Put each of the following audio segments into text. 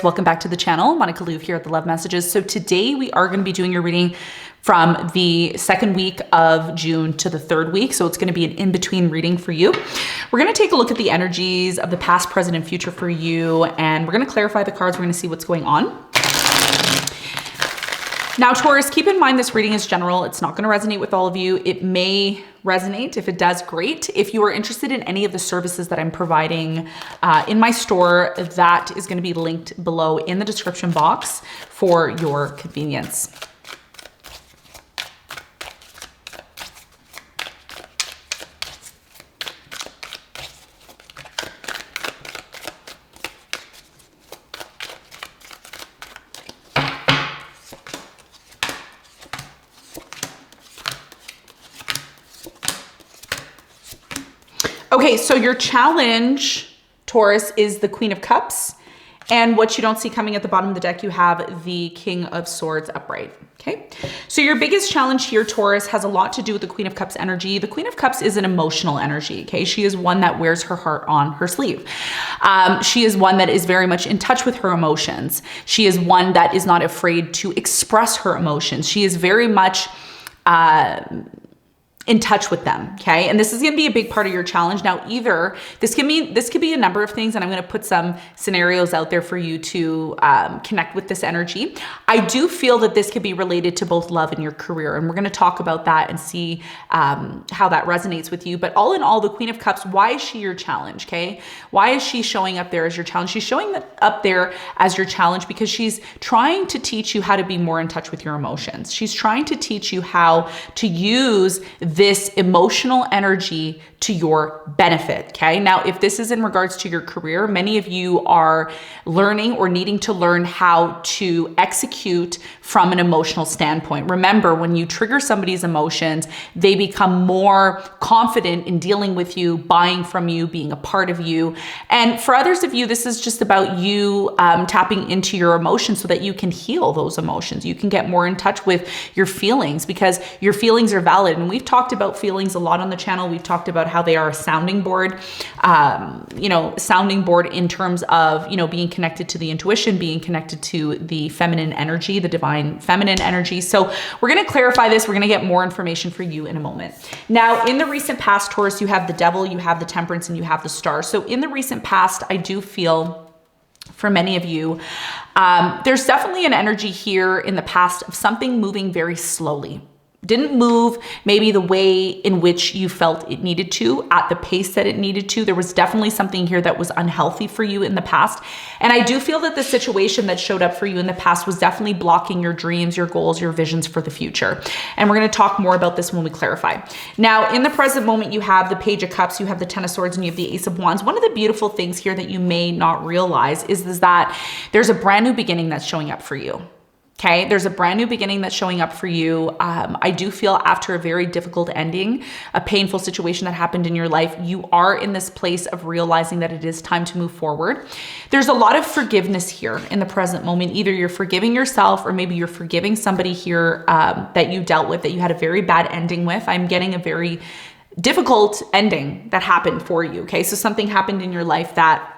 Welcome back to the channel. Monica Louv here at the Love Messages. So today we are going to be doing your reading from the second week of June to the third week. So it's going to be an in-between reading for you. We're going to take a look at the energies of the past, present, and future for you. And we're going to clarify the cards. We're going to see what's going on. Now, Taurus, keep in mind this reading is general. It's not going to resonate with all of you. It may resonate. If it does, great. If you are interested in any of the services that I'm providing in my store, that is going to be linked below in the description box for your convenience. Okay, so your challenge, Taurus, is the Queen of Cups. And what you don't see coming at the bottom of the deck, you have the King of Swords upright. Okay, so your biggest challenge here, Taurus, has a lot to do with the Queen of Cups energy. The Queen of Cups is an emotional energy. Okay, she is one that wears her heart on her sleeve. She is one that is very much in touch with her emotions. She is one that is not afraid to express her emotions. She is very much in touch with them. Okay. And this is going to be a big part of your challenge. Now, either this could be a number of things, and I'm going to put some scenarios out there for you to connect with this energy. I do feel that this could be related to both love and your career. And we're going to talk about that and see how that resonates with you. But all in all, the Queen of Cups, why is she your challenge? Okay. Why is she showing up there as your challenge? She's showing up there as your challenge because she's trying to teach you how to be more in touch with your emotions. She's trying to teach you how to use this emotional energy to your benefit. Okay. Now, if this is in regards to your career, many of you are learning or needing to learn how to execute from an emotional standpoint. Remember, when you trigger somebody's emotions, they become more confident in dealing with you, buying from you, being a part of you. And for others of you, this is just about you tapping into your emotions so that you can heal those emotions. You can get more in touch with your feelings because your feelings are valid. And we've talked about feelings a lot on the channel. We've talked about how they are a sounding board, sounding board in terms of, being connected to the intuition, being connected to the feminine energy, the divine feminine energy. So we're going to clarify this. We're going to get more information for you in a moment. Now, in the recent past, Taurus, you have the Devil, you have the Temperance, and you have the Star. So in the recent past, I do feel for many of you, there's definitely an energy here in the past of something moving very slowly. Didn't move maybe the way in which you felt it needed to, at the pace that it needed to. There was definitely something here that was unhealthy for you in the past. And I do feel that the situation that showed up for you in the past was definitely blocking your dreams, your goals, your visions for the future. And we're going to talk more about this when we clarify. Now, in the present moment, you have the Page of Cups, you have the Ten of Swords, and you have the Ace of Wands. One of the beautiful things here that you may not realize is that there's a brand new beginning that's showing up for you. Okay, there's a brand new beginning that's showing up for you. I do feel after a very difficult ending, a painful situation that happened in your life, you are in this place of realizing that it is time to move forward. There's a lot of forgiveness here in the present moment. Either you're forgiving yourself or maybe you're forgiving somebody here that you dealt with, that you had a very bad ending with. I'm getting a very difficult ending that happened for you. Okay, so something happened in your life that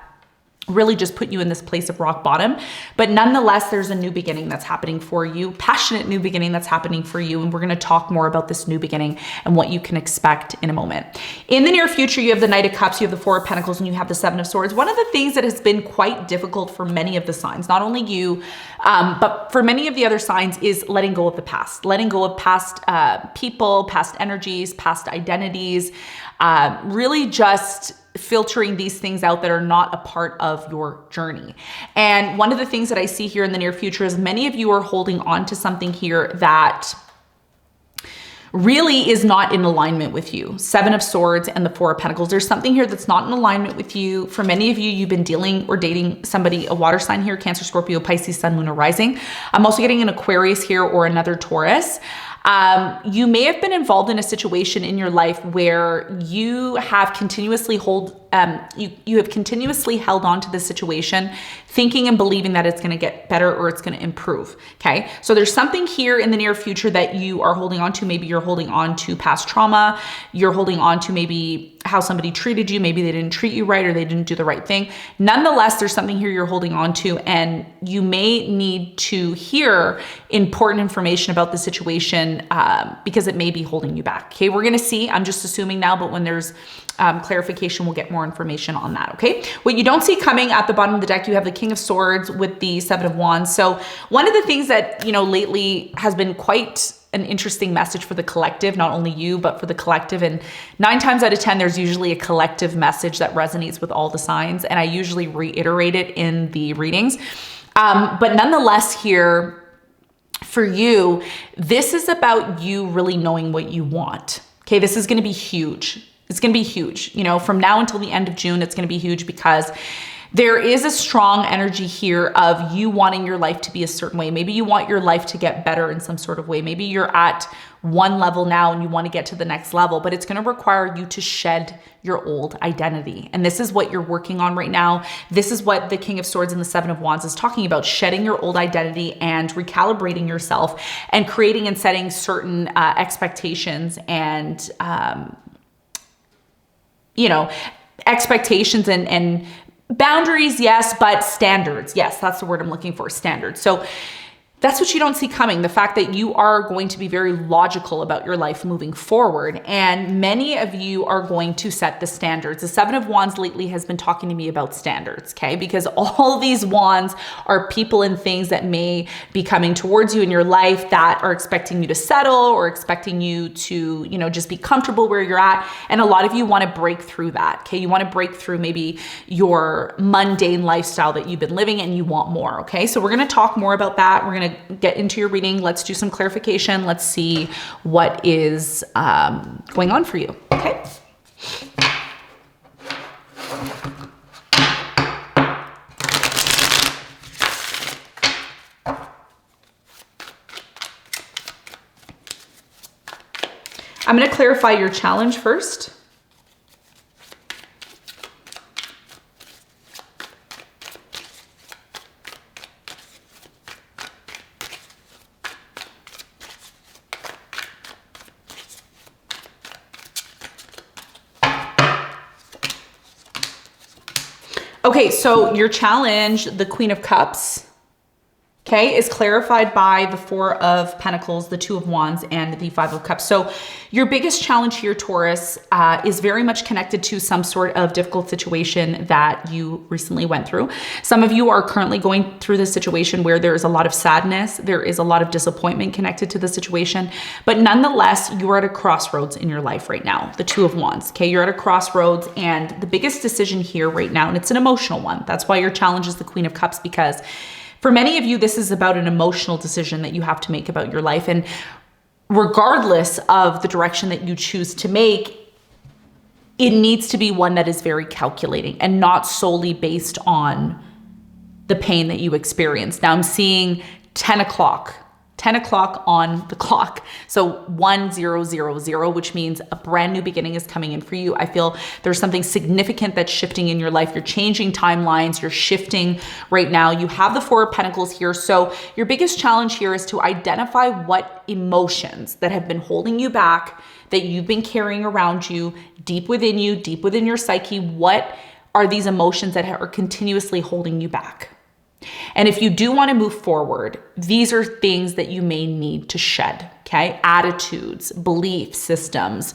really just put you in this place of rock bottom. But nonetheless, there's a new beginning that's happening for you, passionate new beginning that's happening for you. And we're going to talk more about this new beginning and what you can expect in a moment. In the near future, you have the Knight of Cups, you have the Four of Pentacles, and you have the Seven of Swords. One of the things that has been quite difficult for many of the signs, not only you, but for many of the other signs, is letting go of the past, letting go of past people, past energies, past identities, really just filtering these things out that are not a part of your journey. And one of the things that I see here in the near future is many of you are holding on to something here that really is not in alignment with you. Seven of Swords and the Four of Pentacles. There's something here that's not in alignment with you. For many of you, you've been dealing or dating somebody, a water sign here, Cancer, Scorpio, Pisces, Sun, Moon, or Rising. I'm also getting an Aquarius here or another Taurus. You may have been involved in a situation in your life where you have continuously you have continuously held on to this situation, thinking and believing that it's going to get better or it's going to improve. Okay. So there's something here in the near future that you are holding on to. Maybe you're holding on to past trauma. You're holding on to maybe how somebody treated you. Maybe they didn't treat you right or they didn't do the right thing. Nonetheless, there's something here you're holding on to, and you may need to hear important information about the situation because it may be holding you back. Okay. We're going to see, I'm just assuming now, but when there's clarification, we'll get more information on that. Okay. What you don't see coming at the bottom of the deck, you have the King of Swords with the Seven of Wands. So one of the things that, lately has been quite an interesting message for the collective, not only you, but for the collective. And 9 times out of 10, there's usually a collective message that resonates with all the signs. And I usually reiterate it in the readings. But nonetheless here for you, this is about you really knowing what you want. Okay. This is going to be huge. It's going to be huge. From now until the end of June, it's going to be huge because there is a strong energy here of you wanting your life to be a certain way. Maybe you want your life to get better in some sort of way. Maybe you're at one level now and you want to get to the next level, but it's going to require you to shed your old identity. And this is what you're working on right now. This is what the King of Swords and the Seven of Wands is talking about, shedding your old identity and recalibrating yourself and creating and setting certain expectations and, expectations and boundaries, yes, but standards. Yes, that's the word I'm looking for, standards. So that's what you don't see coming. The fact that you are going to be very logical about your life moving forward. And many of you are going to set the standards. The Seven of Wands lately has been talking to me about standards, okay? Because all these wands are people and things that may be coming towards you in your life that are expecting you to settle or expecting you to, just be comfortable where you're at. And a lot of you want to break through that, okay? You want to break through maybe your mundane lifestyle that you've been living and you want more, okay? So we're going to talk more about that. We're going to get into your reading. Let's do some clarification. Let's see what is going on for you. Okay. I'm going to clarify your challenge first. Okay, so your challenge, the Queen of Cups, okay, is clarified by the Four of Pentacles, the Two of Wands, and the Five of Cups. So your biggest challenge here, Taurus, is very much connected to some sort of difficult situation that you recently went through. Some of you are currently going through this situation where there is a lot of sadness. There is a lot of disappointment connected to the situation. But nonetheless, you are at a crossroads in your life right now, the Two of Wands, okay? You're at a crossroads, and the biggest decision here right now, and it's an emotional one. That's why your challenge is the Queen of Cups, because for many of you, this is about an emotional decision that you have to make about your life. And regardless of the direction that you choose to make, it needs to be one that is very calculating and not solely based on the pain that you experience. Now I'm seeing 10 o'clock on the clock. So 1000, which means a brand new beginning is coming in for you. I feel there's something significant that's shifting in your life. You're changing timelines. You're shifting right now. You have the Four of Pentacles here. So your biggest challenge here is to identify what emotions that have been holding you back, that you've been carrying around you, deep within your psyche. What are these emotions that are continuously holding you back? And if you do want to move forward, these are things that you may need to shed, okay? Attitudes, belief systems,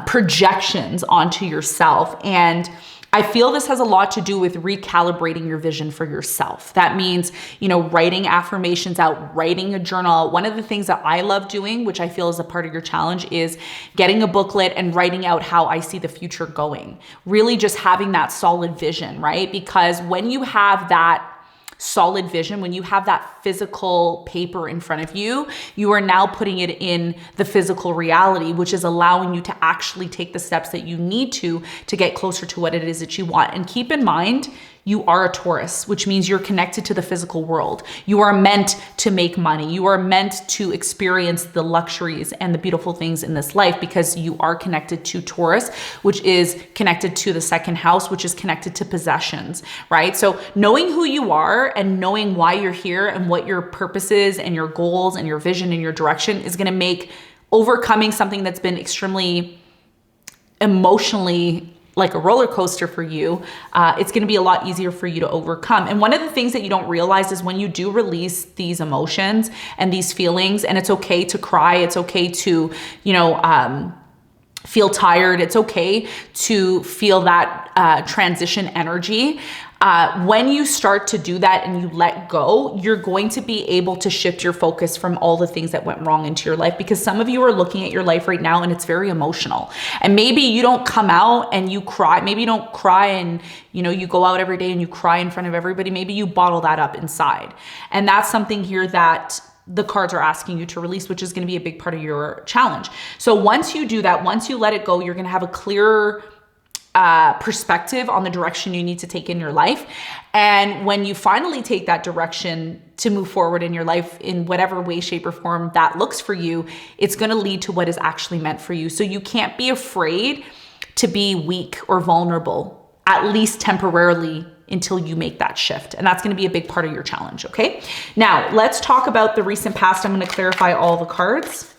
projections onto yourself. And I feel this has a lot to do with recalibrating your vision for yourself. That means, writing affirmations out, writing a journal. One of the things that I love doing, which I feel is a part of your challenge, is getting a booklet and writing out how I see the future going. Really just having that solid vision, right? Because when you have that solid vision, when you have that physical paper in front of you, you are now putting it in the physical reality, which is allowing you to actually take the steps that you need to get closer to what it is that you want. And keep in mind, You are a Taurus, which means you're connected to the physical world. You are meant to make money. You are meant to experience the luxuries and the beautiful things in this life because you are connected to Taurus, which is connected to the second house, which is connected to possessions, right? So knowing who you are and knowing why you're here and what your purpose is and your goals and your vision and your direction is going to make overcoming something that's been extremely emotionally like a roller coaster for you, it's going to be a lot easier for you to overcome. And one of the things that you don't realize is when you do release these emotions and these feelings, and it's okay to cry, it's okay to, feel tired, it's okay to feel that transition energy. When you start to do that and you let go, you're going to be able to shift your focus from all the things that went wrong into your life, because some of you are looking at your life right now and it's very emotional. And maybe you don't come out and you cry. Maybe you don't cry and you go out every day and you cry in front of everybody. Maybe you bottle that up inside. And that's something here that the cards are asking you to release, which is going to be a big part of your challenge. So once you do that, once you let it go, you're going to have a clearer perspective on the direction you need to take in your life. And when you finally take that direction to move forward in your life in whatever way, shape, or form that looks for you, it's going to lead to what is actually meant for you. So you can't be afraid to be weak or vulnerable, at least temporarily, until you make that shift. And that's going to be a big part of your challenge. Okay. Now let's talk about the recent past. I'm going to clarify all the cards.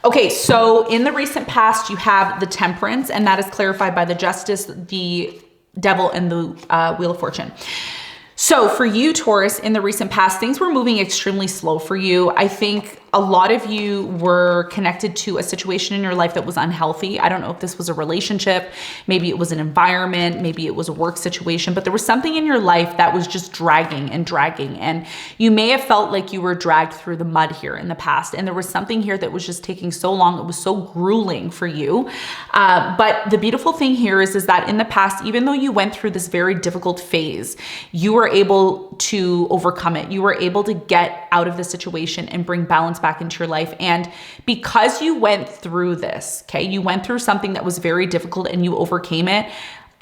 Okay, so in the recent past, you have the Temperance, and that is clarified by the Justice, the Devil, and the Wheel of Fortune. So for you, Taurus, in the recent past, things were moving extremely slow for you. I think a lot of you were connected to a situation in your life that was unhealthy. I don't know if this was a relationship, maybe it was an environment, maybe it was a work situation, but there was something in your life that was just dragging and dragging. And you may have felt like you were dragged through the mud here in the past. And there was something here that was just taking so long. It was so grueling for you. But the beautiful thing here is that in the past, even though you went through this very difficult phase, you were able to overcome it. You were able to get out of the situation and bring balance back into your life. And because you went through this, okay, you went through something that was very difficult and you overcame it,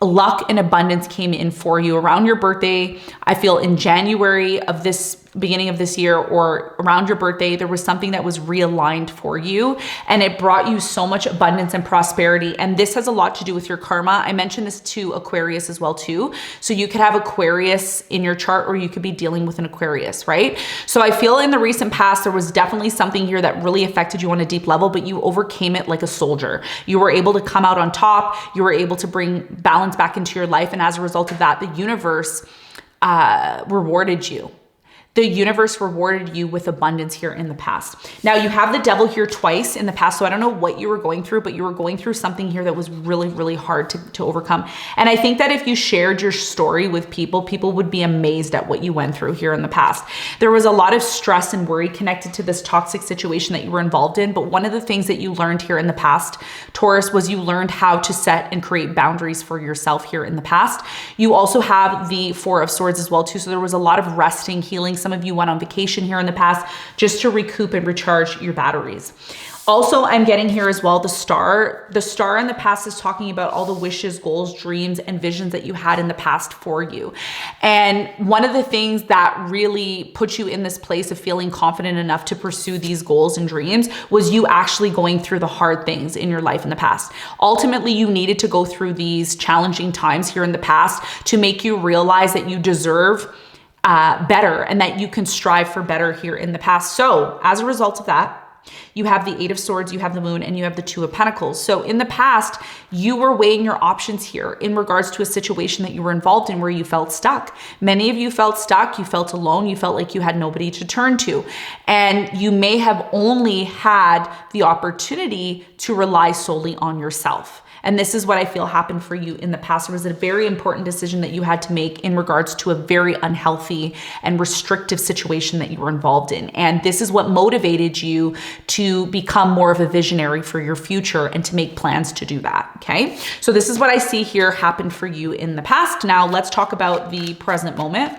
luck and abundance came in for you around your birthday. I feel in January of this beginning of this year or around your birthday, there was something that was realigned for you and it brought you so much abundance and prosperity. And this has a lot to do with your karma. I mentioned this to Aquarius as well too. So you could have Aquarius in your chart or you could be dealing with an Aquarius, right? So I feel in the recent past, there was definitely something here that really affected you on a deep level, but you overcame it like a soldier. You were able to come out on top. You were able to bring balance back into your life. And as a result of that, the universe rewarded you. The universe rewarded you with abundance here in the past. Now you have the Devil here twice in the past. So I don't know what you were going through, but you were going through something here that was really, really hard to overcome. And I think that if you shared your story with people, people would be amazed at what you went through here in the past. There was a lot of stress and worry connected to this toxic situation that you were involved in. But one of the things that you learned here in the past, Taurus, was you learned how to set and create boundaries for yourself here in the past. You also have the Four of Swords as well too. So there was a lot of resting, healing. Some of you went on vacation here in the past just to recoup and recharge your batteries. Also, I'm getting here as well, the Star. The Star in the past is talking about all the wishes, goals, dreams, and visions that you had in the past for you. And one of the things that really put you in this place of feeling confident enough to pursue these goals and dreams was you actually going through the hard things in your life in the past. Ultimately, you needed to go through these challenging times here in the past to make you realize that you deserve better and that you can strive for better here in the past. So as a result of that, you have the Eight of Swords, you have the Moon, and you have the Two of Pentacles. So in the past, you were weighing your options here in regards to a situation that you were involved in where you felt stuck. Many of you felt stuck, you felt alone, you felt like you had nobody to turn to. And you may have only had the opportunity to rely solely on yourself. And this is what I feel happened for you in the past. It was a very important decision that you had to make in regards to a very unhealthy and restrictive situation that you were involved in. And this is what motivated you to become more of a visionary for your future and to make plans to do that, okay? So this is what I see here happened for you in the past. Now let's talk about the present moment.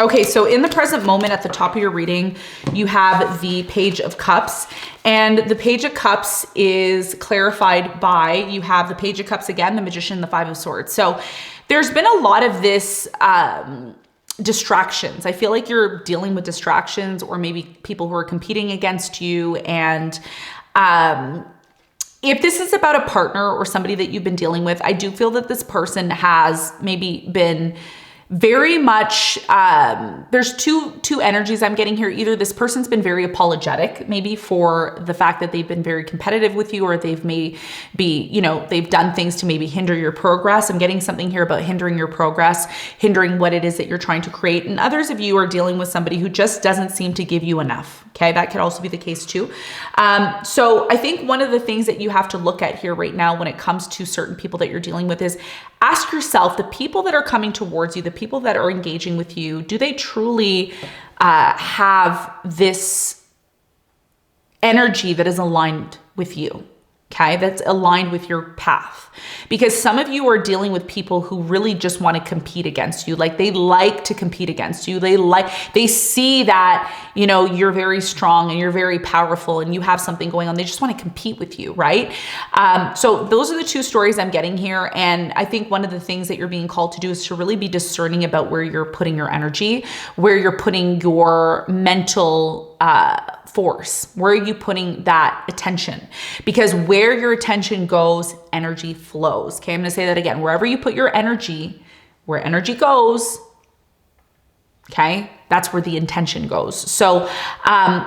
Okay, so in the present moment at the top of your reading, you have the Page of Cups, and the Page of Cups is clarified by, you have the Page of Cups again, the Magician, the Five of Swords. So there's been a lot of this distractions. I feel like you're dealing with distractions, or maybe people who are competing against you. And if this is about a partner or somebody that you've been dealing with, I do feel that this person has maybe been very much, there's two energies I'm getting here. Either this person's been very apologetic, maybe for the fact that they've been very competitive with you, or they've maybe, they've done things to maybe hinder your progress. I'm getting something here about hindering your progress, hindering what it is that you're trying to create. And others of you are dealing with somebody who just doesn't seem to give you enough. Okay, that could also be the case too. So I think one of the things that you have to look at here right now when it comes to certain people that you're dealing with is ask yourself, the people that are coming towards you, the people that are engaging with you, do they truly have this energy that is aligned with you? Okay, that's aligned with your path. Because some of you are dealing with people who really just want to compete against you. Like, they like to compete against you. They see that, you're very strong and you're very powerful and you have something going on. They just want to compete with you, right? So those are the two stories I'm getting here. And I think one of the things that you're being called to do is to really be discerning about where you're putting your energy, where you're putting your mental force. Where are you putting that attention? Because where your attention goes, energy flows. Okay, I'm going to say that again. Wherever you put your energy, where energy goes, okay, that's where the intention goes. So,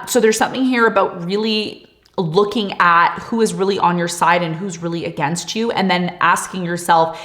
so there's something here about really looking at who is really on your side and who's really against you, and then asking yourself,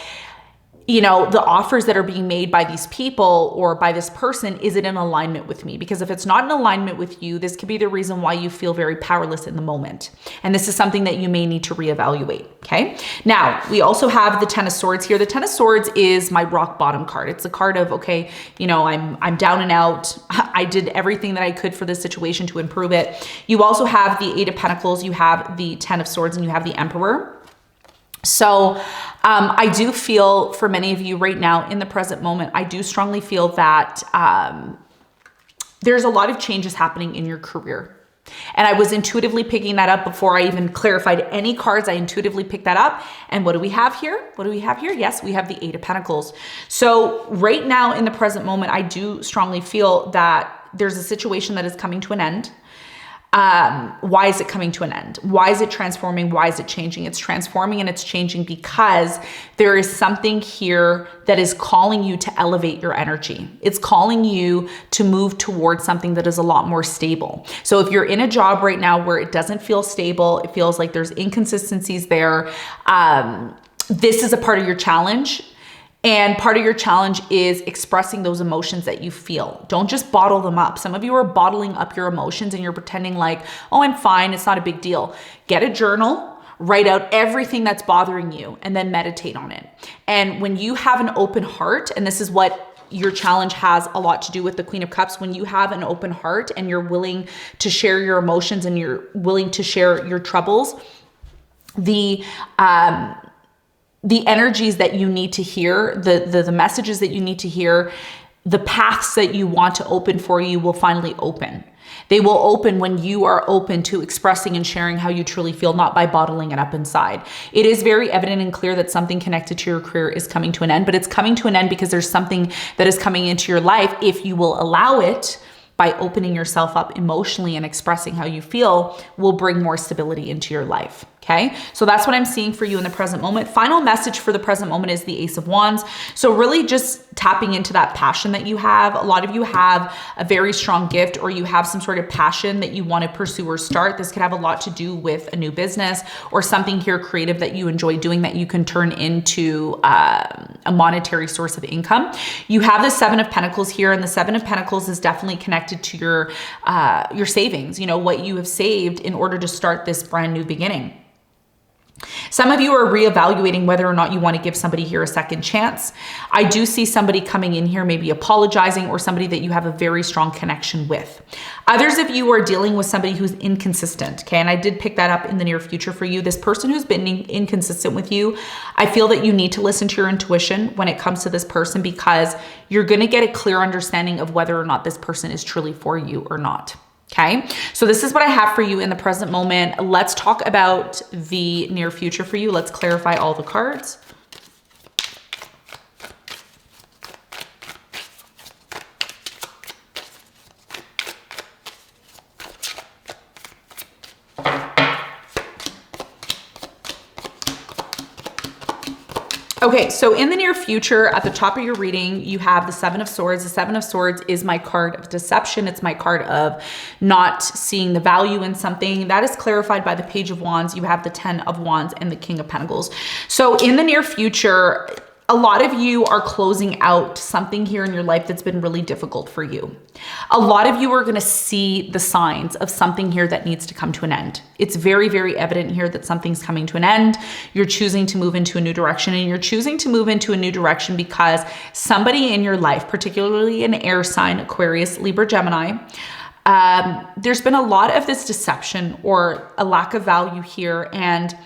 the offers that are being made by these people or by this person, is it in alignment with me? Because if it's not in alignment with you, this could be the reason why you feel very powerless in the moment. And this is something that you may need to reevaluate. Okay. Now we also have the Ten of Swords here. The Ten of Swords is my rock bottom card. It's a card of, okay, I'm down and out. I did everything that I could for this situation to improve it. You also have the Eight of Pentacles. You have the Ten of Swords, and you have the Emperor. So I do feel for many of you right now in the present moment, I do strongly feel that there's a lot of changes happening in your career. And I was intuitively picking that up before I even clarified any cards. I intuitively picked that up. And what do we have here? What do we have here? Yes, we have the Eight of Pentacles. So right now in the present moment, I do strongly feel that there's a situation that is coming to an end. Why is it coming to an end? Why is it transforming? Why is it changing? It's transforming and it's changing because there is something here that is calling you to elevate your energy. It's calling you to move towards something that is a lot more stable. So if you're in a job right now where it doesn't feel stable, it feels like there's inconsistencies there, this is a part of your challenge. And part of your challenge is expressing those emotions that you feel. Don't just bottle them up. Some of you are bottling up your emotions and you're pretending like, oh, I'm fine. It's not a big deal. Get a journal, write out everything that's bothering you, and then meditate on it. And when you have an open heart, and this is what your challenge has a lot to do with the Queen of Cups, when you have an open heart and you're willing to share your emotions and you're willing to share your troubles, the energies that you need to hear, the messages that you need to hear, the paths that you want to open for you will finally open. They will open when you are open to expressing and sharing how you truly feel, not by bottling it up inside. It is very evident and clear that something connected to your career is coming to an end, but it's coming to an end because there's something that is coming into your life. If you will allow it, by opening yourself up emotionally and expressing how you feel, will bring more stability into your life. Okay, so that's what I'm seeing for you in the present moment. Final message for the present moment is the Ace of Wands. So really just tapping into that passion that you have. A lot of you have a very strong gift, or you have some sort of passion that you want to pursue or start. This could have a lot to do with a new business or something here creative that you enjoy doing that you can turn into a monetary source of income. You have the Seven of Pentacles here, and the Seven of Pentacles is definitely connected to your savings, what you have saved in order to start this brand new beginning. Some of you are reevaluating whether or not you want to give somebody here a second chance. I do see somebody coming in here, maybe apologizing, or somebody that you have a very strong connection with. Others of you are dealing with somebody who's inconsistent, okay? And I did pick that up in the near future for you. This person who's been inconsistent with you, I feel that you need to listen to your intuition when it comes to this person, because you're going to get a clear understanding of whether or not this person is truly for you or not. Okay, so this is what I have for you in the present moment. Let's talk about the near future for you. Let's clarify all the cards. Okay, so in the near future, at the top of your reading, you have the Seven of Swords. The Seven of Swords is my card of deception. It's my card of not seeing the value in something. That is clarified by the Page of Wands. You have the 10 of Wands and the King of Pentacles. So in the near future, a lot of you are closing out something here in your life that's been really difficult for you. A lot of you are going to see the signs of something here that needs to come to an end. It's very, very evident here that something's coming to an end. You're choosing to move into a new direction, and you're choosing to move into a new direction because somebody in your life, particularly an air sign, Aquarius, Libra, Gemini, there's been a lot of this deception or a lack of value here, and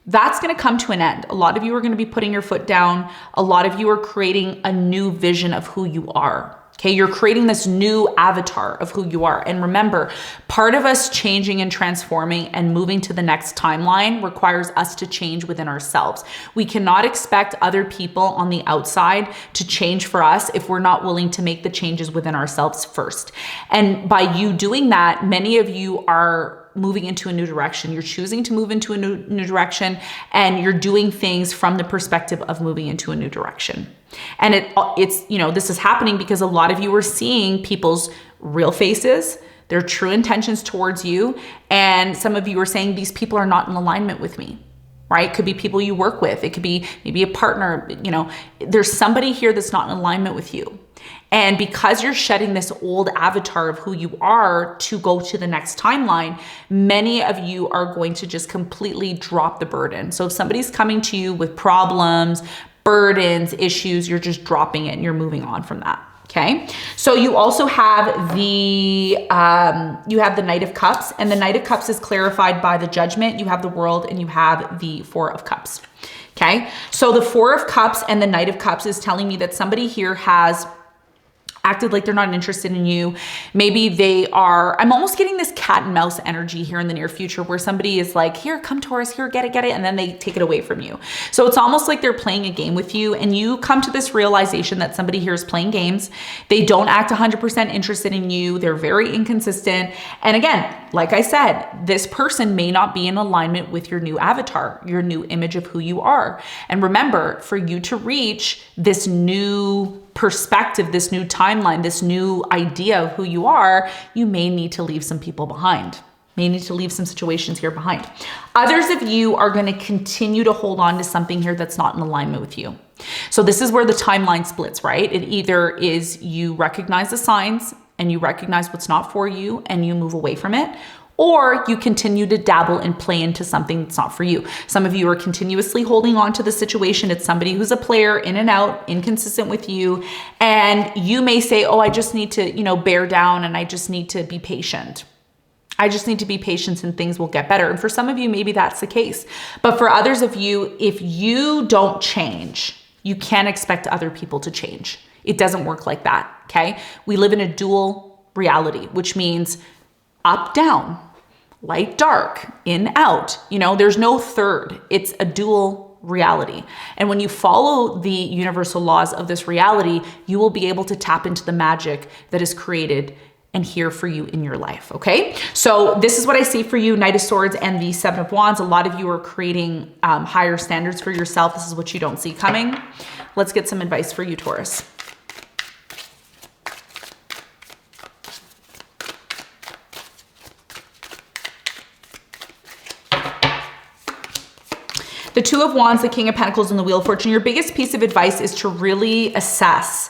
that's going to come to an end. A lot of you are going to be putting your foot down. A lot of you are creating a new vision of who you are. Okay, you're creating this new avatar of who you are. And remember, part of us changing and transforming and moving to the next timeline requires us to change within ourselves. We cannot expect other people on the outside to change for us if we're not willing to make the changes within ourselves first. And by you doing that, many of you are moving into a new direction. You're choosing to move into a new direction, and you're doing things from the perspective of moving into a new direction. And it's, you know, this is happening because a lot of you are seeing people's real faces, their true intentions towards you. And some of you are saying, these people are not in alignment with me, right? It could be people you work with. It could be maybe a partner, you know, there's somebody here that's not in alignment with you. And because you're shedding this old avatar of who you are to go to the next timeline, many of you are going to just completely drop the burden. So if somebody's coming to you with problems, burdens, issues, you're just dropping it and you're moving on from that. Okay. So you also have the Knight of Cups, and the Knight of Cups is clarified by the Judgment. You have the World, and you have the Four of Cups. Okay. So the Four of Cups and the Knight of Cups is telling me that somebody here has acted like they're not interested in you. Maybe they are, I'm almost getting this cat and mouse energy here in the near future where somebody is like, here, come Taurus, here, get it. And then they take it away from you. So it's almost like they're playing a game with you, and you come to this realization that somebody here is playing games. They don't act 100% interested in you. They're very inconsistent. And again, like I said, this person may not be in alignment with your new avatar, your new image of who you are. And remember, for you to reach this new perspective, this new timeline, this new idea of who you are, you may need to leave some people behind. May need to leave some situations here behind. Others of you are going to continue to hold on to something here that's not in alignment with you. So this is where the timeline splits, right? It either is you recognize the signs and you recognize what's not for you and you move away from it, or you continue to dabble and play into something that's not for you. Some of you are continuously holding on to the situation. It's somebody who's a player, in and out, inconsistent with you. And you may say, oh, I just need to, you know, bear down, and I just need to be patient. I just need to be patient and things will get better. And for some of you, maybe that's the case. But for others of you, if you don't change, you can't expect other people to change. It doesn't work like that, okay? We live in a dual reality, which means up, down, light, dark, in, out. You know, there's no third. It's a dual reality. And when you follow the universal laws of this reality, you will be able to tap into the magic that is created and here for you in your life. Okay. So this is what I see for you, Knight of Swords and the Seven of Wands. A lot of you are creating higher standards for yourself. This is what you don't see coming. Let's get some advice for you, Taurus. The Two of Wands, the King of Pentacles, and the Wheel of Fortune. Your biggest piece of advice is to really assess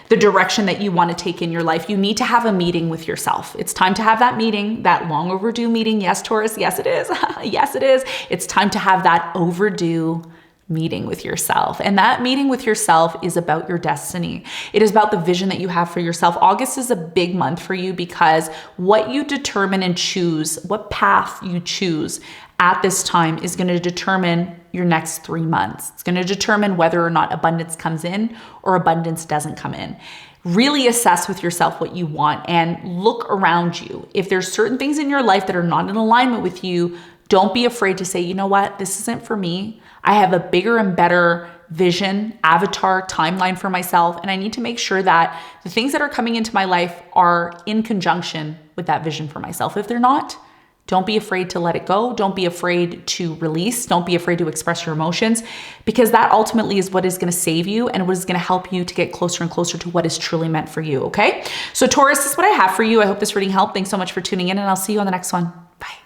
the direction that you want to take in your life, you need to have a meeting with yourself. It's time to have that meeting, that long overdue meeting. Yes, Taurus, yes, it is. Yes, it is. It's time to have that overdue meeting with yourself. And that meeting with yourself is about your destiny. It is about the vision that you have for yourself. August is a big month for you because what you determine and choose, what path you choose at this time is going to determine your next 3 months. It's going to determine whether or not abundance comes in or abundance doesn't come in. Really assess with yourself what you want and look around you. If there's certain things in your life that are not in alignment with you, don't be afraid to say, you know what, this isn't for me. I have a bigger and better vision, avatar, timeline for myself. And I need to make sure that the things that are coming into my life are in conjunction with that vision for myself. If they're not, don't be afraid to let it go. Don't be afraid to release. Don't be afraid to express your emotions, because that ultimately is what is going to save you and what is going to help you to get closer and closer to what is truly meant for you. Okay. So Taurus, this is what I have for you. I hope this reading helped. Thanks so much for tuning in, and I'll see you on the next one. Bye.